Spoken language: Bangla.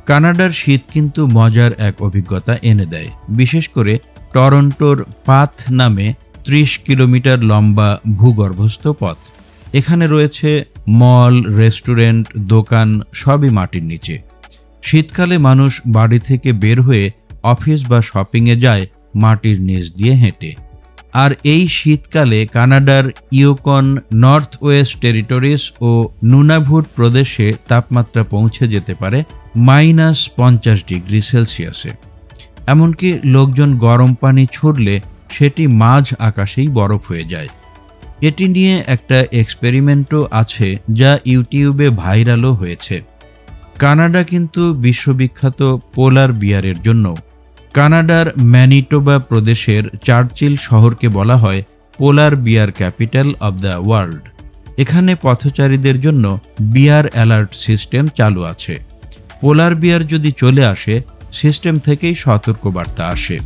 কানাডার শীত কিন্তু মজার এক অভিজ্ঞতা এনে দেয়, বিশেষ করে টরন্টোর পাথ নামে 30 কিলোমিটার লম্বা ভূগর্ভস্থ পথ। এখানে রয়েছে মল, রেস্টুরেন্ট, দোকান, সবই মাটির নিচে। শীতকালে মানুষ বাড়ি থেকে বের হয়ে অফিস বা শপিংয়ে যায় মাটির নিচ দিয়ে হেঁটে। আর এই শীতকালে কানাডার ইয়োকন, নর্থ ওয়েস্ট টেরিটরিজ ও নুনাভুট প্রদেশে তাপমাত্রা পৌঁছে যেতে পারে -50 ডিগ্রি সেলসিয়াসে। এমনকি লোকজন গরম পানি ছুড়লে সেটি মাঝ আকাশেই বরফ হয়ে যায়। এটি নিয়ে একটা এক্সপেরিমেন্টও আছে যা ইউটিউবে ভাইরালও হয়েছে। কানাডা কিন্তু বিশ্ববিখ্যাত পোলার বিয়ারের জন্য। কানাডার ম্যানিটোবা প্রদেশের চার্চিল শহরকে বলা হয় পোলার বিয়ার ক্যাপিটাল অব দ্য ওয়ার্ল্ড। এখানে পথচারীদের জন্য বিয়ার অ্যালার্ট সিস্টেম চালু আছে। পোলার বিয়ার যদি চলে আসে, সিস্টেম থেকেই সতর্কবার্তা আসে।